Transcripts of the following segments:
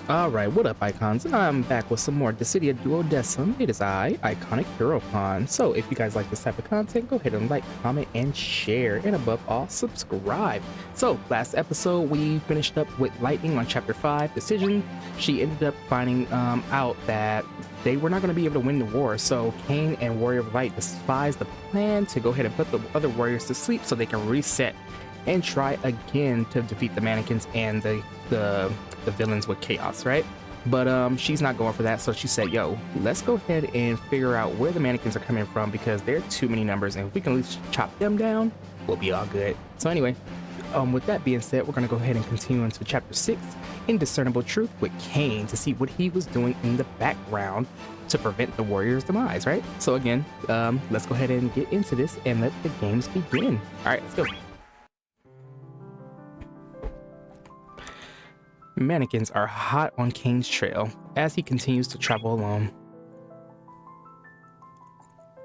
Alright, what up, icons? I'm back with some more Dissidia Duodecim. It is I, eikonicheropon. So if you guys like this type of content, go ahead and like, comment, and share. And above all, subscribe. So last episode, we finished up with Lightning on Chapter 5, Decision. She ended up finding out that they were not going to be able to win the war. So Kain and Warrior of Light devised the plan to go ahead and put the other warriors to sleep so they can reset and try again to defeat the mannequins and the villains with chaos, right? But she's not going for that, so she said, yo, let's go ahead and figure out where the mannequins are coming from, because there are too many numbers, and if we can at least chop them down, we'll be all good. So anyway, with that being said, we're going to go ahead and continue into chapter 6, Indiscernible Truth, with Kain, to see what he was doing in the background to prevent the warrior's demise, right? So again, let's go ahead and get into this and let the games begin. All right, let's go. Mannequins are hot on Kain's trail as he continues to travel alone.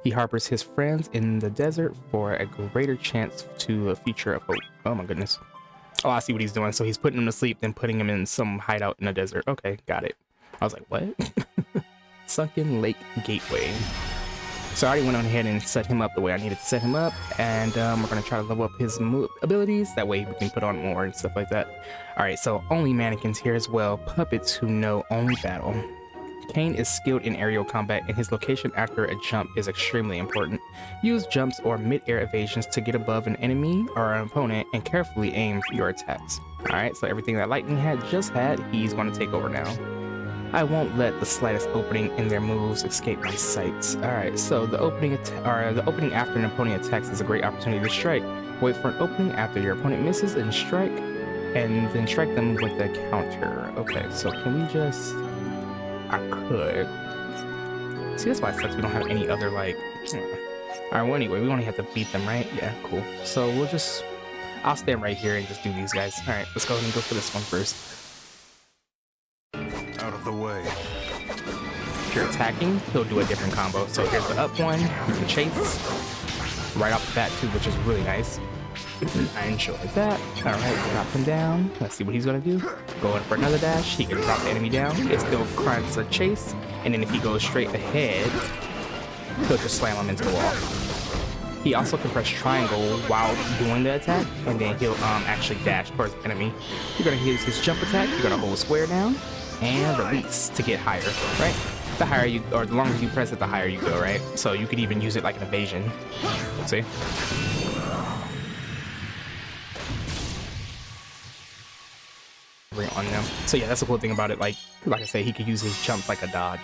He harbors his friends in the desert for a greater chance to a future of hope. Oh my goodness. Oh, I see what he's doing. So he's putting him to sleep, then putting him in some hideout in the desert. Okay, got it. I was like, what? Sunken Lake Gateway. So I already went on ahead and set him up the way I needed to set him up, and we're going to try to level up his abilities. That way we can put on more and stuff like that. Alright, so only mannequins here as well. Puppets who know only battle. Kain is skilled in aerial combat, and his location after a jump is extremely important. Use jumps or mid-air evasions to get above an enemy or an opponent and carefully aim for your attacks. Alright, so everything that Lightning just had, he's going to take over now. I won't let the slightest opening in their moves escape my sights. Alright, so the opening after an opponent attacks is a great opportunity to strike. Wait for an opening after your opponent misses and strike, and then strike them with a counter. Okay, so can we just... I could. See, that's why it sucks we don't have any other, like... Alright, well anyway, we only have to beat them, right? Yeah, cool. So we'll just... I'll stand right here and just do these guys. Alright, let's go ahead and go for this one first. Out of the way. If you're attacking, he'll do a different combo. So here's the up one, you can chase right off the bat too, which is really nice. I enjoy that. Alright, drop him down. Let's see what he's gonna do. Go in for another dash. He can drop the enemy down. It still grants a chase. And then if he goes straight ahead, he'll just slam him into the wall. He also can press triangle while doing the attack, and then he'll actually dash towards the enemy. You're gonna use his jump attack. You're gonna hold square down and release to get higher, right? The higher you, or the longer you press it, the higher you go, right? So you could even use it like an evasion. See? Bring it on them. So yeah, that's the cool thing about it. Like I say, he could use his jump like a dodge.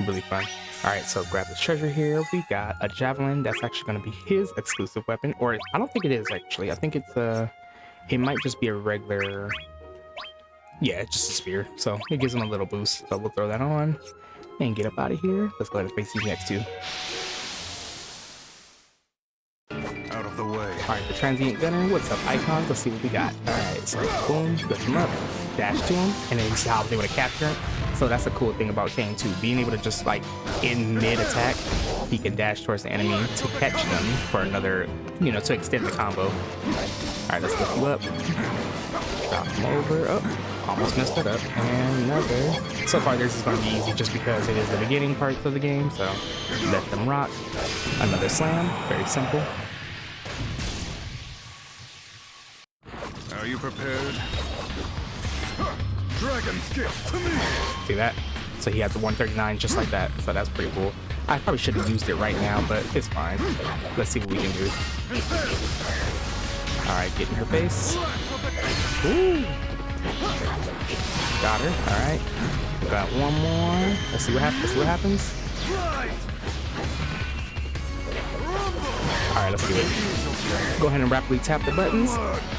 Really fun. All right, so grab this treasure here. We got a javelin. That's actually going to be his exclusive weapon, or I don't think it is actually. I think it's it might just be a regular. Yeah, it's just a spear, so it gives him a little boost. So we'll throw that on and get up out of here. Let's go ahead and face these next two. Out of the way. All right, the transient gunner. What's up, icons? Let's see what we got. All right, so boom, lift him up, dash to him, and then you see how I was able to capture him. So that's a cool thing about Kain too, being able to just like in mid attack, he can dash towards the enemy to catch them for another, you know, to extend the combo. All right, let's lift you up. Drop him over. Oh, almost messed that up. And another. So far, this is going to be easy just because it is the beginning parts of the game. So let them rock. Another slam. Very simple. Are you prepared? Dragon's gift to me. See that? So he had the 139 just like that. So that's pretty cool. I probably should have used it right now, but it's fine. Let's see what we can do. Alright, get in her face. Ooh. Got her. Alright. Got one more. Let's see what happens. Let's see what happens. Alright, let's do it. Go ahead and rapidly tap the buttons,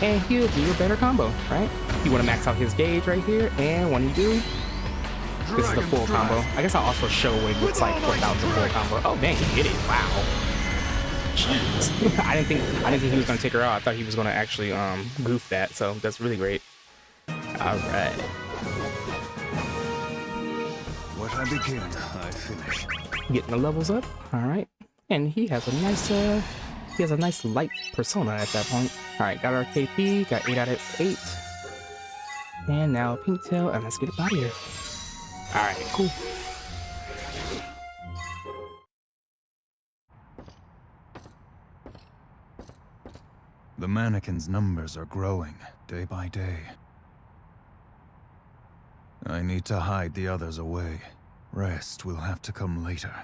and he'll do a better combo, right? You want to max out his gauge right here, and when you do, this is the full combo. I guess I'll also show what it looks like without the full combo. Oh dang, he did it! Wow. Jeez. I didn't think he was gonna take her out. I thought he was gonna actually goof that. So that's really great. All right. What I begin, I finish. Getting the levels up. All right, and he has a nice light persona at that point. All right, got our KP. Got 8 out of 8. And now pink tail, and let's get up out of here. Alright, cool. The mannequin's numbers are growing, day by day. I need to hide the others away. Rest will have to come later.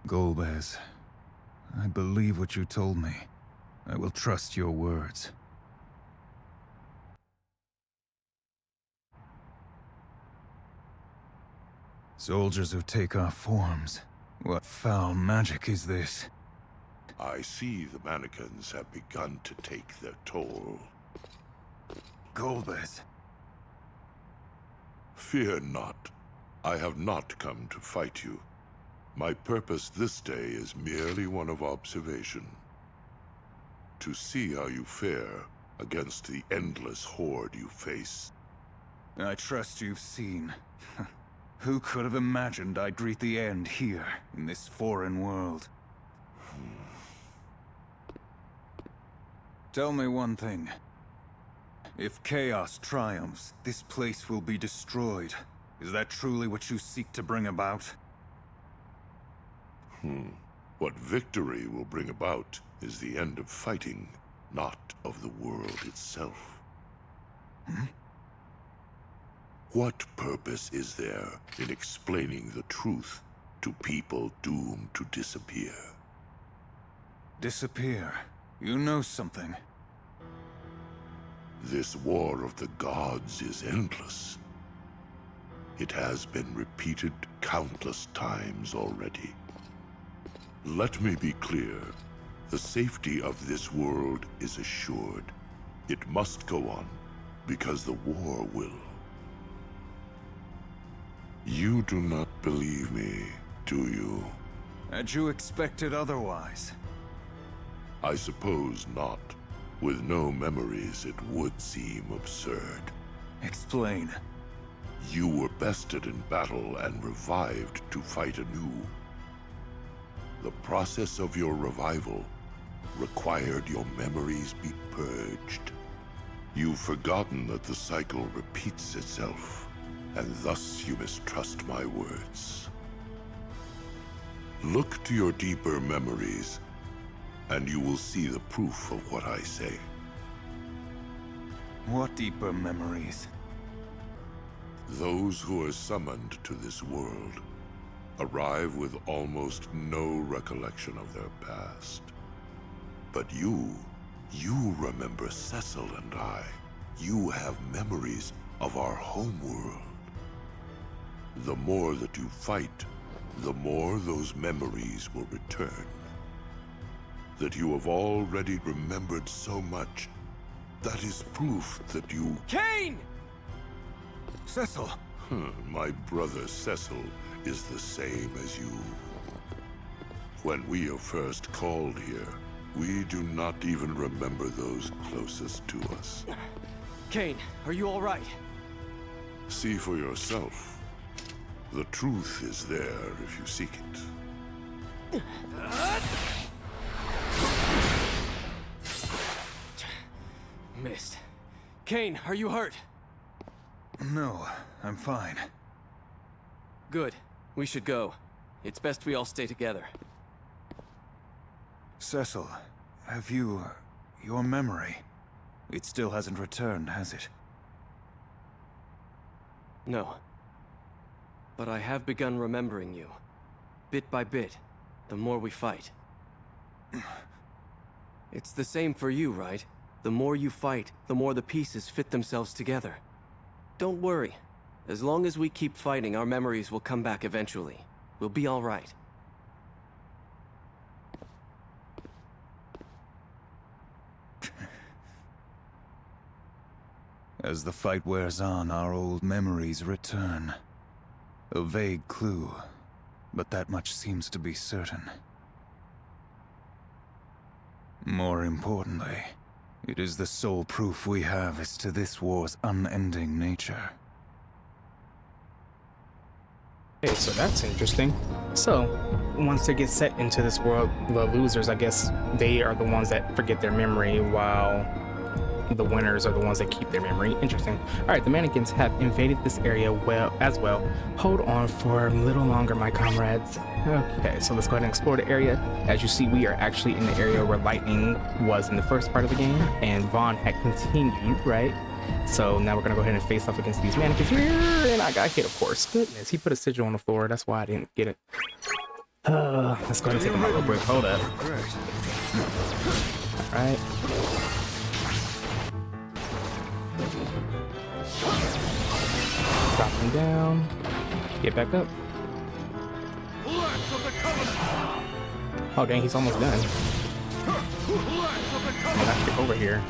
Golbez, I believe what you told me. I will trust your words. Soldiers who take our forms. What foul magic is this? I see the mannequins have begun to take their toll. Golbez. Fear not. I have not come to fight you. My purpose this day is merely one of observation. To see how you fare against the endless horde you face. I trust you've seen. Who could have imagined I'd greet the end here, in this foreign world? Tell me one thing. If chaos triumphs, this place will be destroyed. Is that truly what you seek to bring about? What victory will bring about is the end of fighting, not of the world itself. What purpose is there in explaining the truth to people doomed to disappear? Disappear? You know something. This war of the gods is endless. It has been repeated countless times already. Let me be clear. The safety of this world is assured. It must go on, because the war will. You do not believe me, do you? Had you expected otherwise? I suppose not. With no memories, it would seem absurd. Explain. You were bested in battle and revived to fight anew. The process of your revival required your memories be purged. You've forgotten that the cycle repeats itself, and thus you mistrust my words. Look to your deeper memories, and you will see the proof of what I say. What deeper memories? Those who are summoned to this world arrive with almost no recollection of their past. But you remember Cecil and I. You have memories of our home world. The more that you fight, the more those memories will return. That you have already remembered so much, that is proof that you... Kain! Cecil! My brother Cecil is the same as you. When we are first called here, we do not even remember those closest to us. Kain, are you all right? See for yourself. The truth is there if you seek it. Missed. Kain, are you hurt? No, I'm fine. Good. We should go. It's best we all stay together. Cecil, have you... your memory? It still hasn't returned, has it? No. But I have begun remembering you. Bit by bit, the more we fight. It's the same for you, right? The more you fight, the more the pieces fit themselves together. Don't worry. As long as we keep fighting, our memories will come back eventually. We'll be all right. As the fight wears on, our old memories return. A vague clue, but that much seems to be certain. More importantly, it is the sole proof we have as to this war's unending nature. Okay, so that's interesting. So, once they get set into this world, the losers, I guess, they are the ones that forget their memory, while the winners are the ones that keep their memory. Interesting. All right, the mannequins have invaded this area as well. Hold on for a little longer, my comrades. Okay, so let's go ahead and explore the area. As you see, we are actually in the area where Lightning was in the first part of the game, and Vaughn had continued, right? So now we're gonna go ahead and face off against these mannequins here, and I got hit, of course. Goodness, he put a sigil on the floor. That's why I didn't get it. Let's go ahead and take him out real quick. Hold up. All right. Drop him down. Get back up. Oh dang, he's almost done. I'm gonna get over here.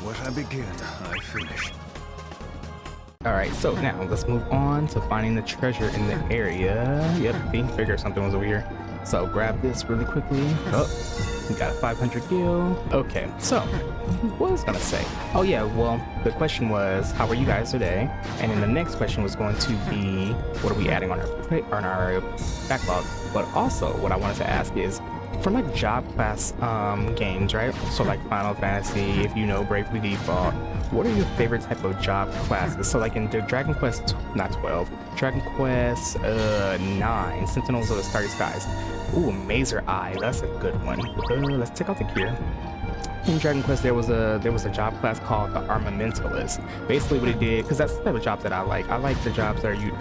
What I begin, I finish. Alright, so now let's move on to finding the treasure in the area. Yep, the figure something was over here. So grab this really quickly. Oh, we got a 500 gil. Okay, so what was I gonna say? Oh yeah, well, the question was, how are you guys today? And then the next question was going to be, what are we adding on our backlog? But also, what I wanted to ask is, for like job class games, right? So like Final Fantasy, if you know Bravely Default, what are your favorite type of job classes? So like in the Dragon Quest, not 12, Dragon Quest 9, Sentinels of the Starry Skies. Ooh, Mazer Eye, that's a good one. Let's check out the gear. In Dragon Quest, there was a job class called the Armamentalist. Basically, what it did, because that's the type of job that I like. I like the jobs that you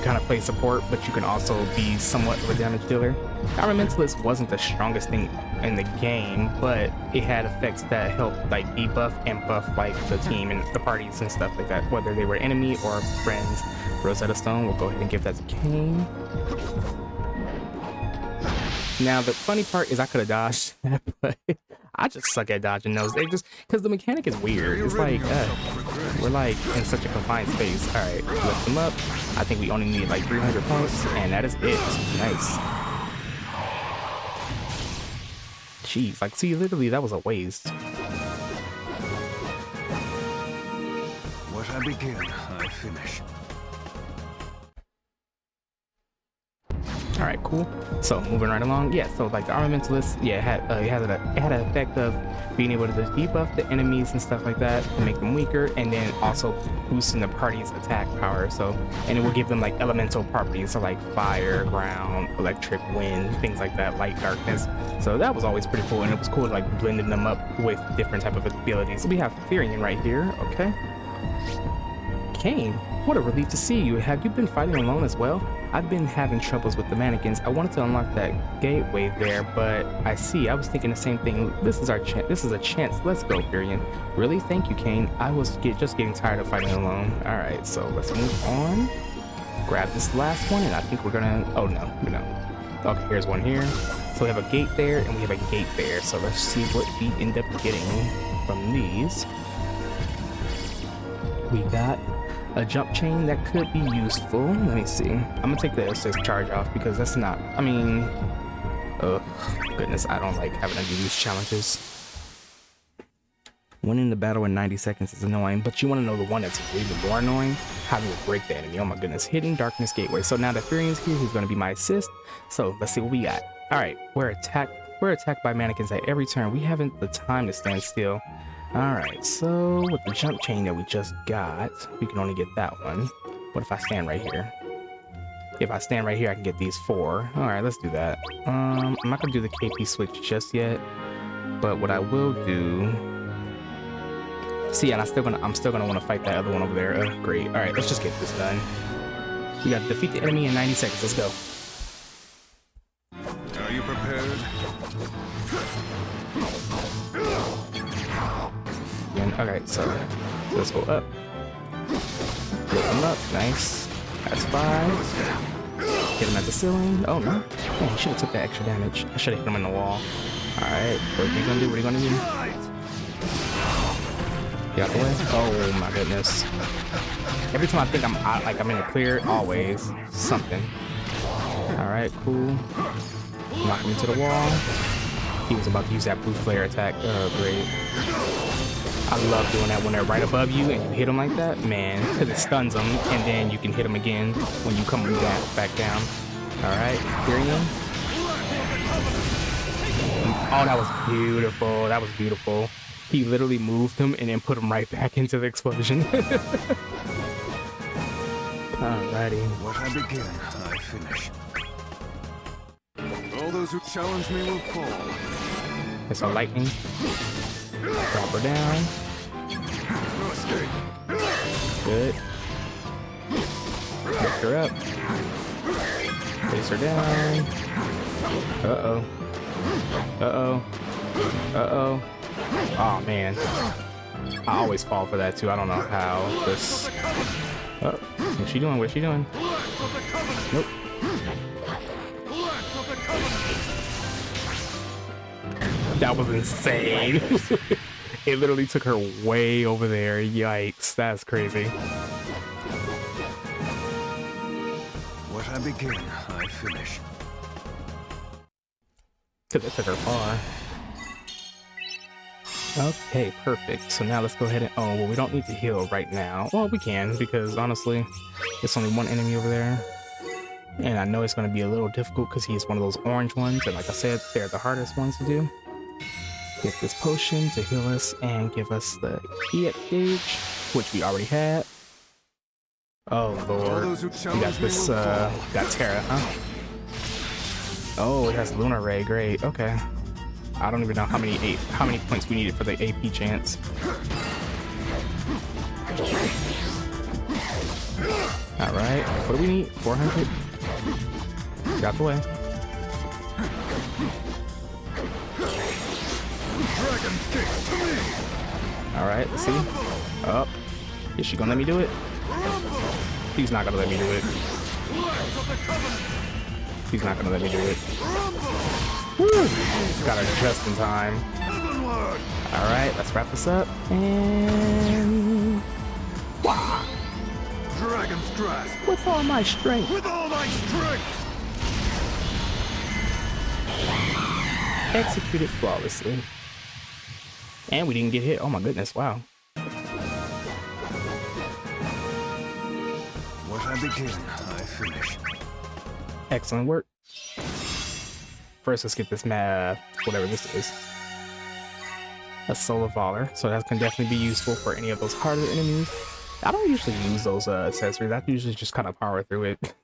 kind of play support, but you can also be somewhat of a damage dealer. The Armamentalist wasn't the strongest thing in the game, but it had effects that helped like debuff and buff like the team and the parties and stuff like that, whether they were enemy or friends. Rosetta Stone, we'll go ahead and give that to Kain. Now the funny part is I could have dodged that, but I just suck at dodging those. They just, because the mechanic is weird. It's like, we're like in such a confined space. All right, lift them up. I think we only need like 300 points, and that is it. Nice. Jeez, like, see, literally that was a waste. What I begin, I finish. All right, cool. So moving right along, yeah. So like the Armamentalist, yeah, it had an effect of being able to just debuff the enemies and stuff like that to make them weaker, and then also boosting the party's attack power. So, and it will give them like elemental properties, so like fire, ground, electric, wind, things like that, light, darkness. So that was always pretty cool, and it was cool like blending them up with different type of abilities. So we have Therian right here, okay. Kain, what a relief to see you. Have you been fighting alone as well? I've been having troubles with the mannequins. I wanted to unlock that gateway there, but I was thinking the same thing. This is our chance. This is a chance. Let's go, Therian. Really? Thank you, Kain. I was just getting tired of fighting alone. All right, so let's move on. Grab this last one, and I think we're gonna, oh no, we don't. Okay, here's one here. So we have a gate there, and we have a gate there. So let's see what we end up getting from these. We got a jump chain that could be useful. Let me see. I'm gonna take the assist charge off because that's not, I mean, oh goodness, I don't like having to do these challenges. Winning the battle in 90 seconds is annoying, but you want to know the one that's even more annoying? Having to break the enemy. Oh my goodness. Hidden Darkness Gateway. So now that Therian's here, he's going to be my assist. So let's see what we got. All right, we're attacked by mannequins at every turn. We haven't the time to stand still. All right, so with the jump chain that we just got, we can only get that one. What if I stand right here? If I stand right here, I can get these 4. All right, let's do that. I'm not gonna do the KP switch just yet, but what I will do. See, and I'm still gonna want to fight that other one over there. Great. All right, let's just get this done. We got to defeat the enemy in 90 seconds. Let's go. Are you prepared? Alright, so let's go up. Lift him up. Nice. That's 5. Hit him at the ceiling. Oh no. Man, he should have took that extra damage. I should have hit him in the wall. Alright, what are you gonna do? What are you gonna do? Get out the way. Oh my goodness. Every time I think I'm out, like I'm in a clear, always something. Alright, cool. Knock him into the wall. He was about to use that blue flare attack. Oh, great. I love doing that when they're right above you and you hit them like that. Man, because it stuns them, and then you can hit them again when you come back down. Alright, Tyrion. Oh, that was beautiful. That was beautiful. He literally moved him and then put him right back into the explosion. Alrighty. What I begin, I finish. All those who challenge me will fall. It's a lightning. Drop her down. Good. Lift her up. Place her down. Uh-oh. Uh-oh. Uh-oh. Oh, man. I always fall for that, too. I don't know how. This... Oh, what's she doing? What's she doing? Nope. That was insane. It literally took her way over there. Yikes. That's crazy. What I begin, I finish. Because it took her far. Okay, perfect. So now let's go ahead and... Oh, well, we don't need to heal right now. Well, we can, because honestly, it's only one enemy over there. And I know it's going to be a little difficult because he's one of those orange ones. And like I said, they're the hardest ones to do. Get this potion to heal us and give us the EX gauge, which we already had. Oh, Lord. We got this, got Terra, huh? Oh, it has Lunar Ray. Great. Okay. I don't even know how many points we needed for the AP chance. All right. What do we need? 400. Get out the way. All right. Let's see. Up. Is she gonna let me do it? She's not gonna let me do it. He's not gonna let me do it. Woo! Got her just in time. Alright, let's wrap this up. And... Wow! Dragon's grasp! With all my strength! With all my strength! Executed flawlessly. And we didn't get hit. Oh my goodness, wow. What I begin, I finish. Excellent work. First, let's get this whatever this is. A Soul of Valor. So that can definitely be useful for any of those harder enemies. I don't usually use those accessories. I usually just kind of power through it.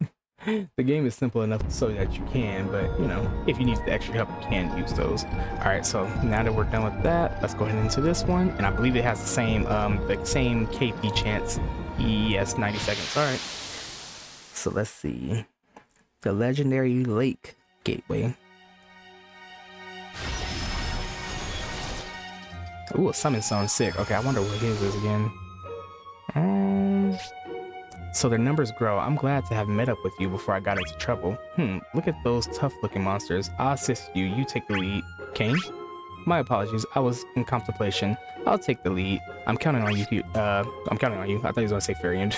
The game is simple enough so that you can, but you know, if you need the extra help, you can use those. All right, so now that we're done with that, let's go ahead into this one. And I believe it has the same KP chance. Yes, 90 seconds. All right. So let's see. The Legendary Lake Gateway. Ooh, a Summon Stone, sick. Okay, I wonder what his is again. So their numbers grow. I'm glad to have met up with you before I got into trouble. Look at those tough-looking monsters. I'll assist you. You take the lead. Kain? My apologies. I was in contemplation. I'll take the lead. I'm counting on you. I'm counting on you. I thought he was going to say Furion.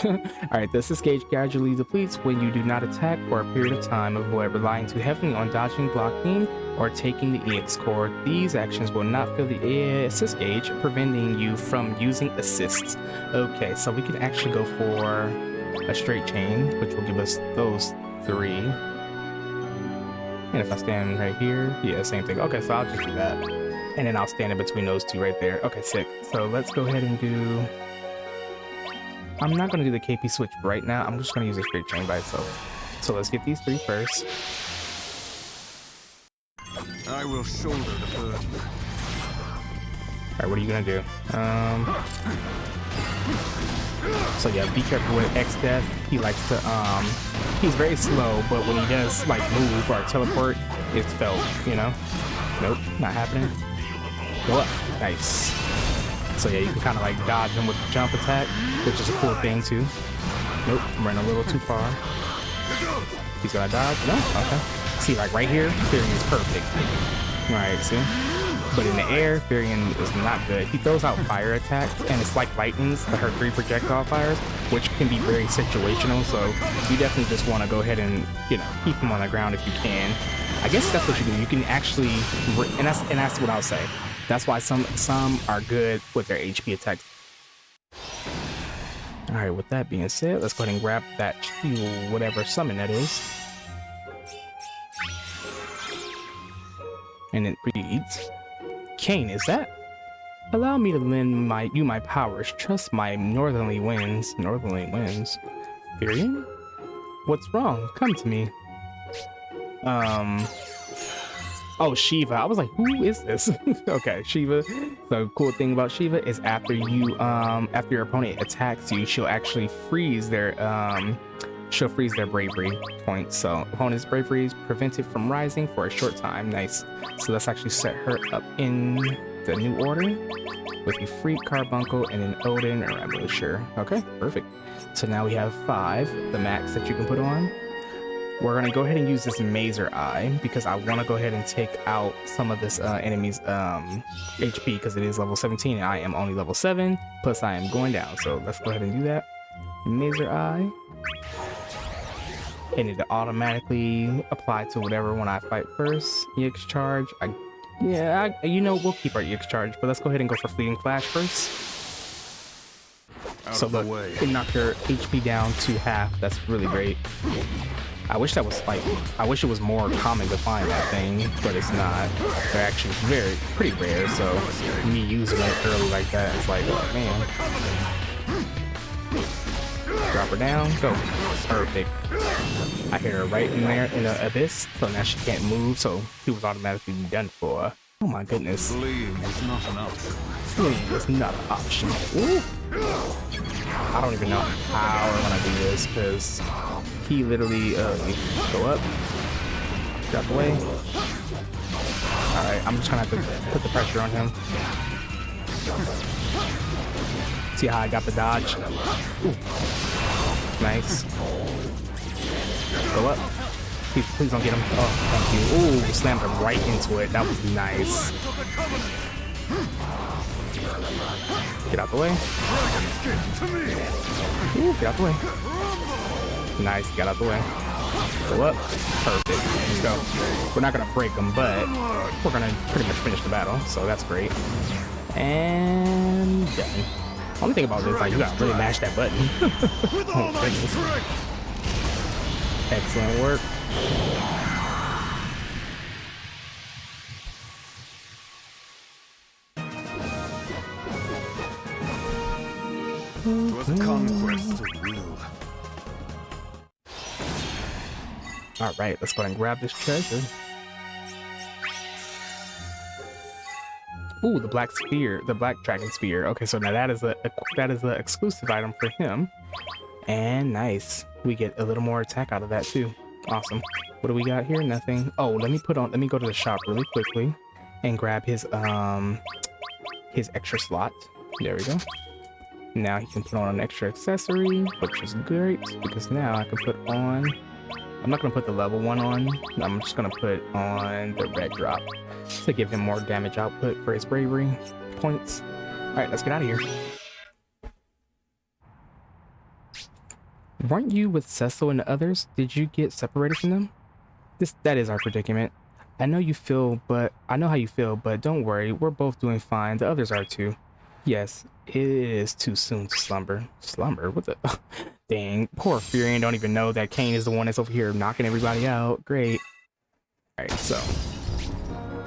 Alright, the assist gauge gradually depletes when you do not attack for a period of time. Avoid relying too heavily on dodging, blocking, or taking the EX core. These actions will not fill the assist gauge, preventing you from using assists. Okay, so we can actually go for a straight chain, which will give us those 3. And if I stand right here, yeah, same thing. Okay, so I'll just do that. And then I'll stand in between those 2 right there. Okay, sick. So let's go ahead and do... I'm not going to do the KP switch right now. I'm just going to use a straight chain by itself. So let's get these 3 first. I will shoulder the burden. Alright, what are you going to do? So yeah, be careful with X Death. He likes to, he's very slow, but when he does, like, move or teleport, it's felt, you know? Nope, not happening. What? Nice. So yeah, you can kind of like dodge him with the jump attack, which is a cool thing too. Nope, I'm running a little too far. He's gonna dodge? No? Okay. See, like right here, Tyrion is perfect. Alright, see? But in the air, Furion is not good. He throws out fire attacks, and it's like lightnings, her 3 projectile fires, which can be very situational. So you definitely just want to go ahead and, you know, keep him on the ground if you can. I guess that's what you do. You can actually, and that's what I'll say. That's why some are good with their HP attacks. All right, with that being said, let's go ahead and grab that whatever summon that is. And it reads, Kain, is that? Allow me to lend you my powers. Trust my northerly winds. Northerly winds? Furion? What's wrong? Come to me. Oh, Shiva. I was like, who is this? Okay, Shiva. The cool thing about Shiva is after your opponent attacks you, she'll actually freeze their bravery points. So opponent's bravery is prevented from rising for a short time. Nice. So let's actually set her up in the new order with a free Carbuncle and an Odin, or I'm really sure. Okay, perfect. So now we have 5, the max that you can put on. We're gonna go ahead and use this Mazer Eye because I want to go ahead and take out some of this enemy's HP because it is level 17 and I am only level 7. Plus I am going down. So let's go ahead and do that. Mazer Eye. And it automatically apply to whatever one I fight first. EX charge. You know, we'll keep our EX charge, but let's go ahead and go for Fleeting Flash first. So look, it knocked her HP down to half. That's really great. I wish that was like, I wish it was more common to find that thing, but it's not. They're actually pretty rare. So me using it early like that is like, oh man. Drop her down, go. Perfect. I hit her right in there in the abyss, so now she can't move, so she was automatically done for. Oh my goodness. Fleeing is not an option. Fleeing is not an option. Ooh. I don't even know how I'm gonna do this, because he literally, go up, drop away. Alright, I'm just trying to put the pressure on him. See how I got the dodge? Ooh. Nice. Go up. Please don't get him. Oh, thank you. Ooh, slammed him right into it. That was nice. Get out the way. Ooh, get out the way. Nice, get out the way. Go up. Perfect. Let's go. We're not gonna break them, but we're gonna pretty much finish the battle, so that's great. And done. Only thing about this is like you gotta really mash that button. Oh, goodness. Excellent work. It was a conquest of will. All right, let's go ahead and grab this treasure. Ooh, the black sphere, the black dragon spear. Okay, so now that is a exclusive item for him. And nice, we get a little more attack out of that too. Awesome. What do we got here? Nothing. Oh, let me go to the shop really quickly and grab his extra slot. There we go. Now he can put on an extra accessory, which is great because now I can put on. I'm not gonna put the level 1 on. I'm just gonna put on the red drop to give him more damage output for his bravery points. All right, let's get out of here. Weren't you with Cecil and the others? Did you get separated from them? That is our predicament. I know how you feel, but don't worry, we're both doing fine. The others are too. Yes, it is too soon to slumber. Slumber? What the? Dang, poor Furion don't even know that Kain is the one that's over here knocking everybody out. Great. Alright, so.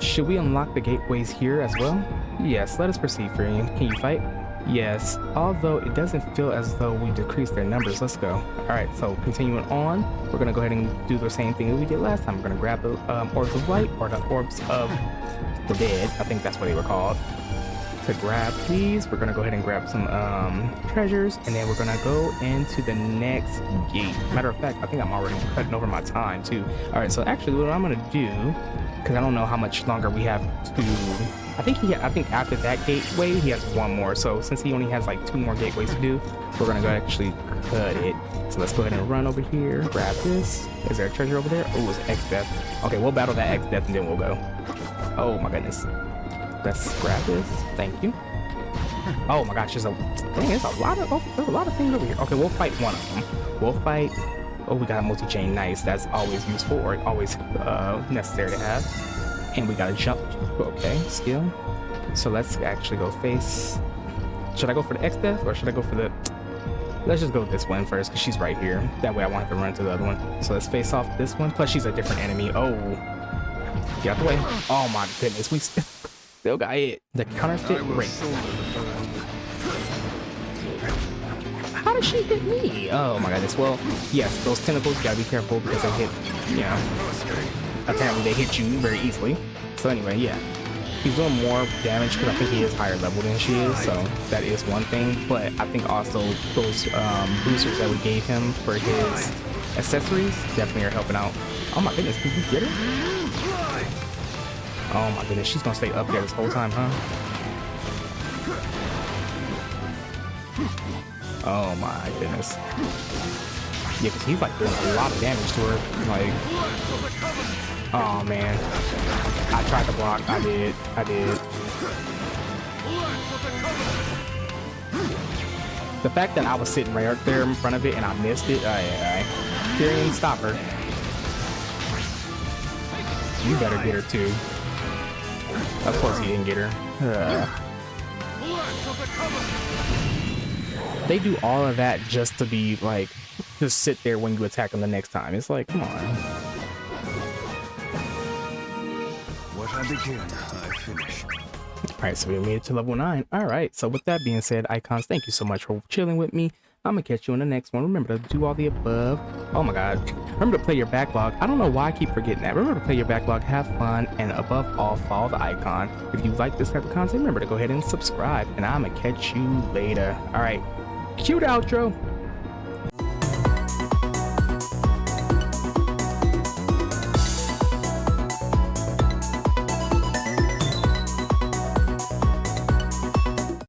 Should we unlock the gateways here as well? Yes, let us proceed, Furion. Can you fight? Yes, although it doesn't feel as though we decreased their numbers. Let's go. Alright, so continuing on, we're gonna go ahead and do the same thing that we did last time. We're gonna grab the Orbs of Light, or the Orbs of the Dead. I think that's what they were called. To grab these, we're gonna go ahead and grab some treasures, and then we're gonna go into the next gate. Matter of fact, I think I'm already cutting over my time too. All right, so actually what I'm gonna do, because I don't know how much longer we have to, I think after that gateway he has 1 more. So since he only has like 2 more gateways to do, we're gonna go actually cut it. So let's go ahead and run over here, grab this. Is there a treasure over there? Oh, it's X Death. Okay, we'll battle that X Death and then we'll go. Oh my goodness. Let's grab this. Thank you. Oh my gosh, there's a lot of things over here. Okay, we'll fight one of them. We'll fight. Oh, we got a multi-chain. Nice. That's always useful, or always necessary to have. And we got a jump. Okay, skill. So let's actually go face. Should I go for the X death or should I go for the? Let's just go with this one first because she's right here. That way I won't have to run to the other one. So let's face off this one. Plus she's a different enemy. Oh, get out the way. Oh my goodness, we still got hit. The counterfeit rate. How did she hit me? Oh my goodness. Well, yes, those tentacles, you gotta be careful because they hit, you know, apparently they hit you very easily. So anyway, yeah. He's doing more damage because I think he is higher level than she is, so that is one thing. But I think also those boosters that we gave him for his accessories definitely are helping out. Oh my goodness, can you get her? Oh my goodness, she's gonna stay up there this whole time, huh? Oh my goodness. Yeah, because he's like doing a lot of damage to her. Like, oh man. I tried to block. I did. The fact that I was sitting right there in front of it and I missed it. Tyrion, stop her. You better get her too. Of course he didn't get her. They do all of that just to be like, just sit there when you attack them the next time. It's like, come on. What I begin, I finish. Alright, so we made it to level 9. Alright, so with that being said, Icons, thank you so much for chilling with me. I'm gonna catch you in the next one. Remember to do all the above. Oh my god. Remember to play your backlog. I don't know why I keep forgetting that. Remember to play your backlog, have fun, and above all, follow the icon. If you like this type of content, remember to go ahead and subscribe, and I'm gonna catch you later. Alright, cue the outro.